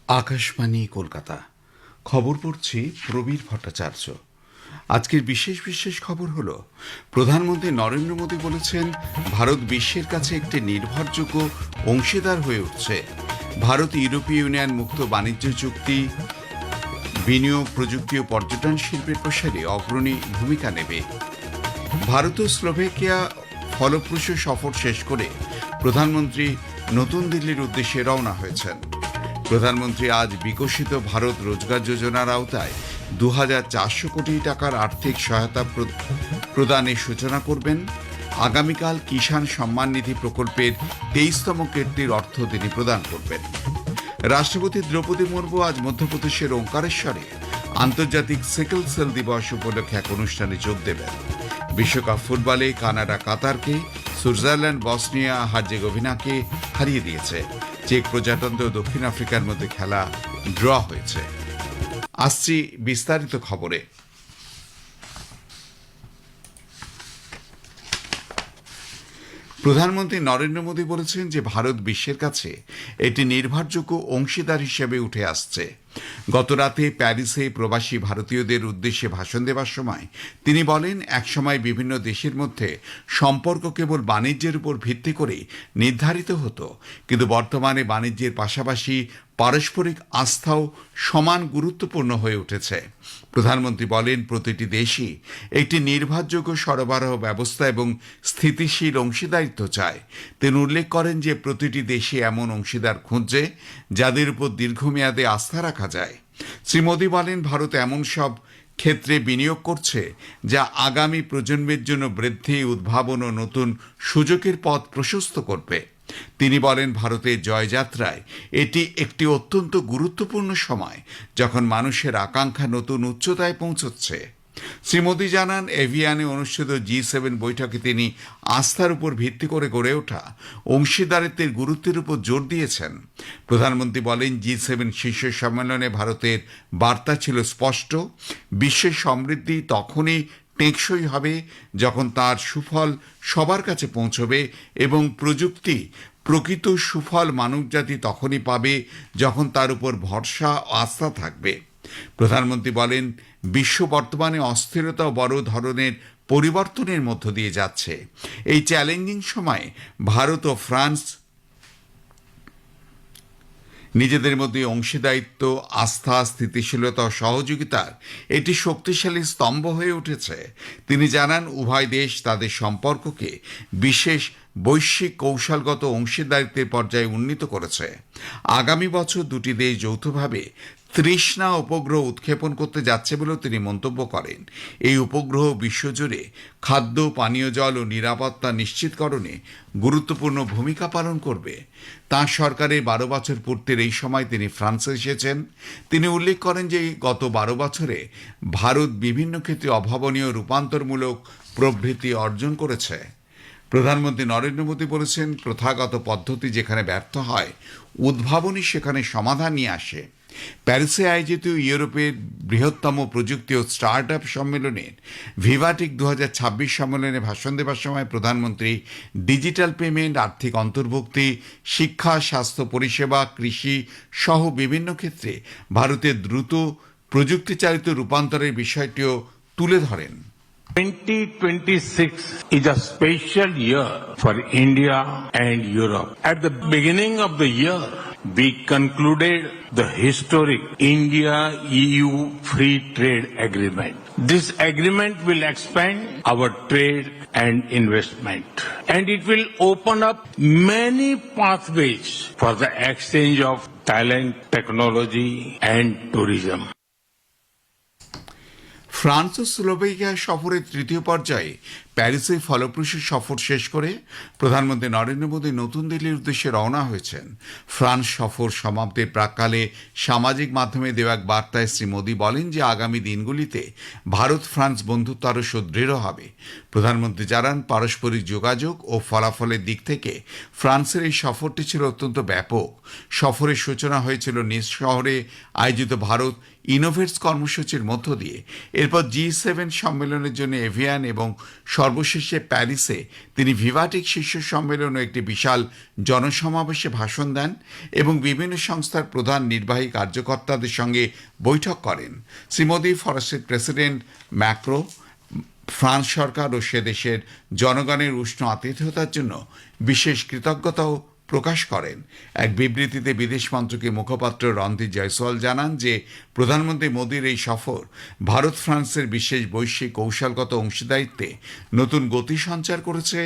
আকাশবাণী কলকাতা। খবর পড়ছি প্রবীর ভট্টাচার্য। আজকের বিশেষ বিশেষ খবর হলো, প্রধানমন্ত্রী নরেন্দ্র মোদী বলেছেন ভারত বিশ্বের কাছে একটি নির্ভরযোগ্য অংশীদার হয়ে উঠছে। ভারত ইউরোপীয় ইউনিয়ন মুক্ত বাণিজ্য চুক্তি বিনিয়োগ, প্রযুক্তি ও পর্যটন শিল্পের প্রসারে অগ্রণী ভূমিকা নেবে। ভারত ও স্লোভাকিয়া ফলপ্রসূ সফর শেষ করে প্রধানমন্ত্রী নতুন দিল্লির উদ্দেশ্যে রওনা হয়েছেন। প্রধানমন্ত্রী আজ বিকশিত ভারত রোজগার যোজনার আওতায় ২,৪০০ কোটি টাকার আর্থিক সহায়তা প্রদানের সূচনা করবেন। আগামীকাল কিষাণ সম্মান নিধি প্রকল্পের ২৩তম কেটলির অর্থ তিনি প্রদান করবেন। রাষ্ট্রপতি দ্রৌপদী মুর্মু আজ মধ্যপ্রদেশের ওঙ্কারেশ্বরে আন্তর্জাতিক সিকেল সেল দিবস উপলক্ষে এক অনুষ্ঠানে যোগ দেবেন। বিশ্বকাপ ফুটবলে কানাডা কাতারকে, সুইজারল্যান্ড বসনিয়া হার্জেগোভিনাকে হারিয়ে দিয়েছে। চেক প্রজাতন্ত্র ও দক্ষিণ আফ্রিকার মধ্যে খেলা ড্র হয়েছে। আসছি বিস্তারিত খবরে। প্রধানমন্ত্রী নরেন্দ্র মোদী বলেছেন যে ভারত বিশ্বের কাছে একটি নির্ভরযোগ্য অংশীদার হিসেবে উঠে আসছে। গত রাতে প্যারিসে প্রবাসী ভারতীয়দের উদ্দেশ্যে ভাষণ দেওয়ার সময় তিনি বলেন, একসময় বিভিন্ন দেশের মধ্যে সম্পর্ক কেবল বাণিজ্যের উপর ভিত্তি করে নির্ধারিত হতো, কিন্তু বর্তমানে বাণিজ্যের পাশাপাশি পারস্পরিক আস্থাও সমান গুরুত্বপূর্ণ হয়ে উঠেছে। প্রধানমন্ত্রী বলেন, প্রতিটি দেশই একটি নির্ভরযোগ্য সরবরাহ ব্যবস্থা এবং স্থিতিশীল অংশীদারিত্ব চায়। তিনি উল্লেখ করেন যে প্রতিটি দেশে এমন অংশীদার খুঁজছে যাদের উপর দীর্ঘমেয়াদে আস্থা রাখা যায়। শ্রী মোদী বলেন, ভারত এমন সব ক্ষেত্রে বিনিয়োগ করছে যা আগামী প্রজন্মের জন্য বৃদ্ধি, উদ্ভাবন ও নতুন সুযোগের পথ প্রশস্ত করবে। তিনি বলেন, ভারতের জয়যাত্রায় এটি একটি অত্যন্ত গুরুত্বপূর্ণ সময়, যখন মানুষের আকাঙ্ক্ষা নতুন উচ্চতায় পৌঁছচ্ছে। শ্রী মোদী জানান, এভিয়ানে অনুষ্ঠিত G7 বৈঠকে তিনি আস্থার উপর ভিত্তি করে গড়ে ওঠা অংশীদারিত্বের গুরুত্বের উপর জোর দিয়েছেন। প্রধানমন্ত্রী বলেন, G7 শীর্ষ সম্মেলনে ভারতের বার্তা ছিল স্পষ্ট: বিশ্বের সমৃদ্ধি তখনই টেকসই হবে যখন তার সুফল সবার কাছে পৌঁছবে, এবং প্রযুক্তি প্রকৃত সুফল মানবজাতি তখনই পাবে যখন তার উপর ভরসা ও আস্থা থাকবে। প্রধানমন্ত্রী বলেন, বিশ্ব বর্তমানে অস্থিরতা ও বড় ধরনের পরিবর্তনের মধ্য দিয়ে যাচ্ছে। এই চ্যালেঞ্জিং সময়ে ভারত ও ফ্রান্স নিজেদের মধ্যে অংশীদারিত্ব, আস্থা, স্থিতিশীলতা ও সহযোগিতার একটি শক্তিশালী স্তম্ভ হয়ে উঠেছে। তিনি জানান, উভয় দেশ তাদের সম্পর্ককে বিশেষ বৈশ্বিক কৌশলগত অংশীদারিত্বের পর্যায়ে উন্নীত করেছে। আগামী বছর দুটি দেশ যৌথভাবে ৩০ উপগ্রহ উৎক্ষেপণ করতে যাচ্ছে বলেও তিনি মন্তব্য করেন। এই উপগ্রহ বিশ্বজুড়ে খাদ্য, পানীয় জল ও নিরাপত্তা নিশ্চিতকরণে গুরুত্বপূর্ণ ভূমিকা পালন করবে। তাঁর সরকারের ১২ বছর পূর্তির এই সময় তিনি ফ্রান্সে এসেছেন। তিনি উল্লেখ করেন যে গত ১২ বছরে ভারত বিভিন্ন ক্ষেত্রে অভাবনীয় রূপান্তরমূলক প্রবৃদ্ধি অর্জন করেছে। প্রধানমন্ত্রী নরেন্দ্র মোদী বলেছেন, প্রথাগত পদ্ধতি যেখানে ব্যর্থ হয়, উদ্ভাবনী সেখানে সমাধান নিয়ে আসে। প্যারিসে আয়োজিত ইউরোপের বৃহত্তম প্রযুক্তি ও স্টার্ট আপ সম্মেলনের ভিভাটিক ২০২৬ সম্মেলনে ভাষণ দেওয়ার সময় প্রধানমন্ত্রী ডিজিটাল পেমেন্ট, আর্থিক অন্তর্ভুক্তি, শিক্ষা, স্বাস্থ্য পরিষেবা, কৃষি সহ বিভিন্ন ক্ষেত্রে ভারতের দ্রুত প্রযুক্তিচালিত রূপান্তরের বিষয়টিও তুলে ধরেন। 2026 is a special year for India and Europe. At the beginning of the year, we concluded the historic India-EU Free Trade Agreement. This agreement will expand our trade and investment, and it will open up many pathways for the exchange of talent, technology, and tourism. France ও Slovakia সফরের তৃতীয় পর্যায়ে প্যারিসে ফলপ্রসূ সফর শেষ করে প্রধানমন্ত্রী নরেন্দ্র মোদী নতুন দিল্লির উদ্দেশ্যে রওনা হয়েছেন। ফ্রান্স সফর সমাপ্তির প্রাক্কালে সামাজিক মাধ্যমে দেওয়া এক বার্তায় শ্রী মোদী বলেন যে আগামী দিনগুলিতে ভারত ফ্রান্স বন্ধুত্ব আরও সুদৃঢ় হবে। প্রধানমন্ত্রী জানান, পারস্পরিক যোগাযোগ ও ফলাফলের দিক থেকে ফ্রান্সের এই সফরটি ছিল অত্যন্ত ব্যাপক। সফরের সূচনা হয়েছিল নিজ শহরে আয়োজিত ভারত ইনোভেটস কর্মসূচির মধ্য দিয়ে। এরপর G7 সম্মেলনের জন্য এভিয়ান এবং সর্বশেষে প্যারিসে তিনি ভিভাটিক শীর্ষ সম্মেলন ও একটি বিশাল জনসমাবেশে ভাষণ দেন এবং বিভিন্ন সংস্থার প্রধান নির্বাহী কার্যকর্তাদের সঙ্গে বৈঠক করেন। শ্রী মোদী ফরাসির প্রেসিডেন্ট ম্যাক্রো, ফ্রান্স সরকার ও সে দেশের জনগণের উষ্ণ আতিথেয়তার জন্য বিশেষ কৃতজ্ঞতাও প্রকাশ করেন। এক বিবৃতিতে বিদেশ মন্ত্রকের মুখপাত্র রণধীর জয়সওয়াল জানান যে প্রধানমন্ত্রী মোদীর এই সফর ভারত ফ্রান্সের বিশেষ বৈশ্বিক কৌশলগত অংশীদারিত্বে নতুন গতি সঞ্চার করেছে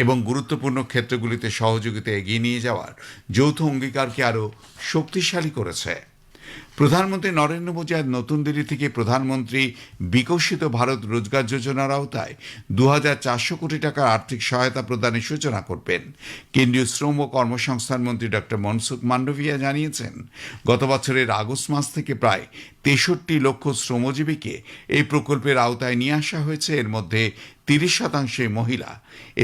এবং গুরুত্বপূর্ণ ক্ষেত্রগুলিতে সহযোগিতা এগিয়ে নিয়ে যাওয়ার যৌথ অঙ্গীকারকে আরও শক্তিশালী করেছে। প্রধানমন্ত্রী নরেন্দ্র মোদী আজ নতুন দিল্লি থেকে প্রধানমন্ত্রী বিকশিত ভারত রোজগার যোজনার আওতায় ২,৪০০ কোটি টাকার আর্থিক সহায়তা প্রদানের সূচনা করবেন। কেন্দ্রীয় শ্রম ও কর্মসংস্থান মন্ত্রী ডক্টর মনসুখ মান্ডভিয়া জানিয়েছেন, গত বছরের আগস্ট মাস থেকে প্রায় ৬৩ লক্ষ শ্রমজীবীকে এই প্রকল্পের আওতায় নিয়ে আসা হয়েছে। এর মধ্যে ৩০% মহিলা।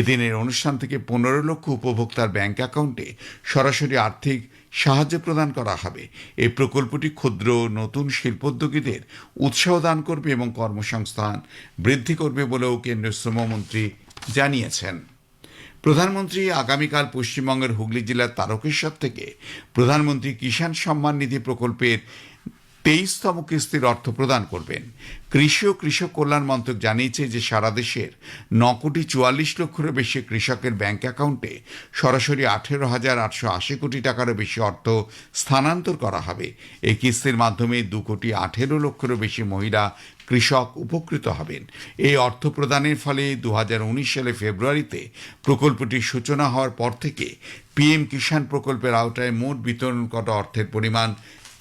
এদিনের অনুষ্ঠান থেকে ১৫ লক্ষ উপভোক্তার ব্যাংক অ্যাকাউন্টে সরাসরি আর্থিক সাহায্য প্রদান করা হবে। এই প্রকল্পটি ক্ষুদ্র নতুন শিল্পোদ্যোগীদের উৎসাহ দান করবে এবং কর্মসংস্থান বৃদ্ধি করবে বলেও কেন্দ্রীয় শ্রমমন্ত্রী জানিয়েছেন। প্রধানমন্ত্রী আগামীকাল পশ্চিমবঙ্গের হুগলি জেলার তারকেশ্বর থেকে প্রধানমন্ত্রী কিষাণ সম্মান নিধি প্রকল্পের 23তম কিস্তির অর্থ প্রদান করবেন। কৃষি ও কৃষক কল্যাণ মন্ত্রক জানিয়েছে যে সারা দেশের ৯,৪৪ লক্ষেরও বেশি কৃষকের ব্যাংক অ্যাকাউন্টে সরাসরি ১৮,৮৮০ কোটি টাকারও বেশি অর্থ স্থানান্তর করা হবে। এই কিস্তির মাধ্যমে ২,১৮ লক্ষেরও বেশি মহিলা কৃষক উপকৃত হবেন। এই অর্থ প্রদানের ফলে ২০১৯ সালে ফেব্রুয়ারিতে প্রকল্পটির সূচনা হওয়ার পর থেকে পিএম কিষাণ প্রকল্পের আওতায় মোট বিতরণ করা অর্থের পরিমাণ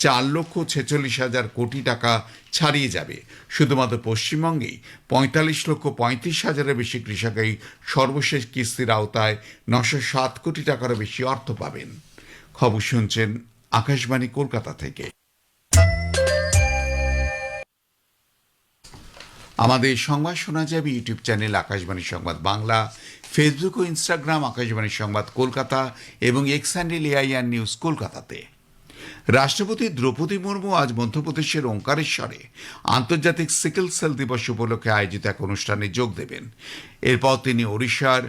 ৪,৪৬,০০০ কোটি টাকা ছাড়িয়ে যাবে। শুধুমাত্র পশ্চিমবঙ্গেই ৪৫,৩৫,০০০-এর বেশি কৃষক এই সর্বশেষ কিস্তির আওতায় ৯০৭ কোটি টাকারও বেশি অর্থ পাবেন। খবর শুনছেন আকাশবাণী কলকাতা থেকে। আমাদের সংবাদ শোনা যাবে ইউটিউব চ্যানেল আকাশবাণী সংবাদ বাংলা, ফেসবুক ও ইনস্টাগ্রাম আকাশবাণী সংবাদ কলকাতা এবং এক্স হ্যান্ডেল এআইআর নিউজ কলকাতাতে। রাষ্ট্রপতি দ্রৌপদী মুর্মু আজ মধ্যপ্রদেশের ওঙ্কারেশ্বরে আন্তর্জাতিক সিকেল সেল দিবস উপলক্ষে আয়োজিত এক অনুষ্ঠানে যোগ দেবেন। এরপর তিনি ওড়িশার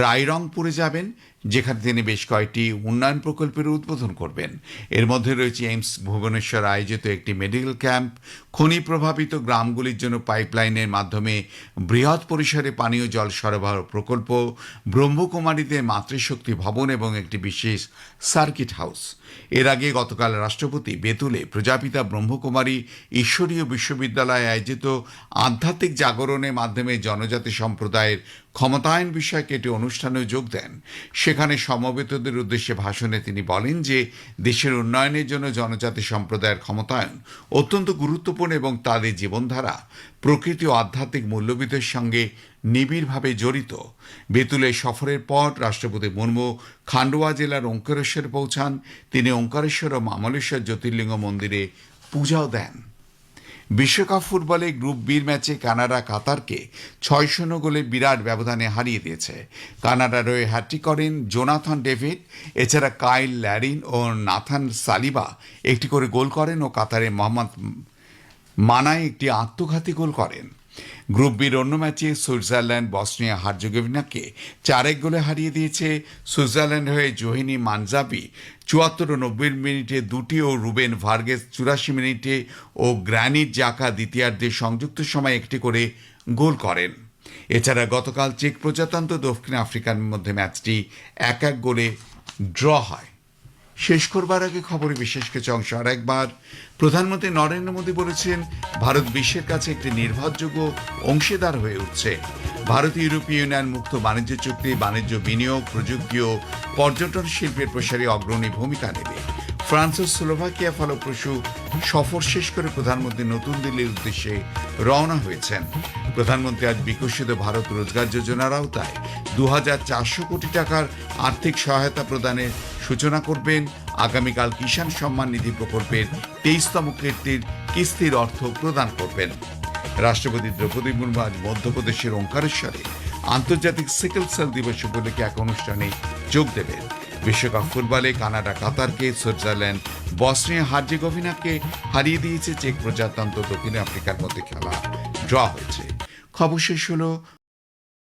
রায়রংপুরে যাবেন, যেখানে তিনি বেশ কয়েকটি উন্নয়ন প্রকল্পের উদ্বোধন করবেন। এর মধ্যে রয়েছে এইমস ভুবনেশ্বর আয়োজিত একটি মেডিকেল ক্যাম্প, খনি প্রভাবিত গ্রামগুলির জন্য পাইপলাইনের মাধ্যমে বৃহৎ পরিসরে পানীয় জল সরবরাহ প্রকল্প, ব্রহ্মকুমারীদের মাতৃশক্তি ভবন এবং একটি বিশেষ সার্কিট হাউস। এর আগে গতকাল রাষ্ট্রপতি বেতুলে প্রজাপিতা ব্রহ্মকুমারী ঈশ্বরীয় বিশ্ববিদ্যালয়ে আয়োজিত আধ্যাত্মিক জাগরণের মাধ্যমে জনজাতি সম্প্রদায়ের ক্ষমতায়ন বিষয়ক একটি অনুষ্ঠানে যোগ দেন। সেখানে সমবেতদের উদ্দেশ্যে ভাষণে তিনি বলেন যে দেশের উন্নয়নের জন্য জনজাতি সম্প্রদায়ের ক্ষমতায়ন অত্যন্ত গুরুত্বপূর্ণ এবং তাদের জীবনধারা প্রকৃতি ও আধ্যাত্মিক মূল্যবোধের সঙ্গে নিবিড়ভাবে জড়িত। বেতুলে সফরের পর রাষ্ট্রপতি মুর্মু খান্ডোয়া জেলার ওঙ্কারেশ্বরে পৌঁছান। তিনি ওঙ্কারেশ্বর ও মামলেশ্বর জ্যোতির্লিঙ্গ মন্দিরে পূজাও দেন। বিশ্বকাপ ফুটবলে গ্রুপ বির ম্যাচে কানাডা কাতারকে ৬-০ গোলের বিরাট ব্যবধানে হারিয়ে দিয়েছে। কানাডার হয়ে হ্যাট্রিক করেন জোনাথন ডেভিড, এছাড়া কাইল ল্যারিন ও নাথান সালিবা একটি করে গোল করেন ও কাতারের মোহাম্মদ মানায় একটি আত্মঘাতী গোল করেন। গ্রুপ বির অন্য ম্যাচে সুইজারল্যান্ড বসনিয়া হার্জেগোভিনাকে ৪-১ গোলে হারিয়ে দিয়েছে। সুইজারল্যান্ড হয়ে জোহিনী মানজাবি ৭৪ ও ৯০ মিনিটে দুটি ও রুবেন ভার্গেস ৮৪ মিনিটে ও গ্র্যানিট জাকা দ্বিতীয়ার্ধে সংযুক্ত সময় একটি করে গোল করেন। এছাড়া গতকাল চেক প্রজাতন্ত্র দক্ষিণ আফ্রিকার মধ্যে ম্যাচটি ১-১ গোলে ড্র হয়। শেষ করবার আগে খবরে বিশেষ কিছু অংশ আর একবার। প্রধানমন্ত্রী নরেন্দ্র মোদী বলেছেন, ভারত বিশ্বের কাছে একটি নির্ভরযোগ্য অংশীদার হয়ে উঠছে। ভারত ইউরোপীয় ইউনিয়ন মুক্ত বাণিজ্য চুক্তি বাণিজ্য বিনিয়োগ, প্রযুক্তি ও পর্যটন শিল্পের প্রসারে অগ্রণী ভূমিকা নেবে। ফ্রান্স ও স্লোভাকিয়া ফলপ্রসূ সফর শেষ করে প্রধানমন্ত্রী নতুন দিল্লির উদ্দেশ্যে রওনা হয়েছেন। প্রধানমন্ত্রী আজ বিকশিত ভারত রোজগার যোজনার আওতায় ২,৪০০ কোটি টাকার আর্থিক সহায়তা প্রদানের সূচনা করবেন। আগামীকাল কিষাণ সম্মান নিধি প্রকল্পের 23তম কিস্তির অর্থ প্রদান করবেন। রাষ্ট্রপতি দ্রৌপদী মুর্মু আজ মধ্যপ্রদেশের ওঙ্কারেশ্বরে আন্তর্জাতিক সিকেল সেল দিবস উপলক্ষে এক অনুষ্ঠানে যোগ দেবেন। বিশ্বকাপ ফুটবলে কানাডা কাতারকে, সুইজারল্যান্ড বসনিয়া হার্জেগোভিনাকে হারিয়ে দিয়েছে। চেক প্রজাতন্ত্র দক্ষিণ আফ্রিকার মধ্যে খেলা ড্র হয়েছে। খবর শেষ হলো।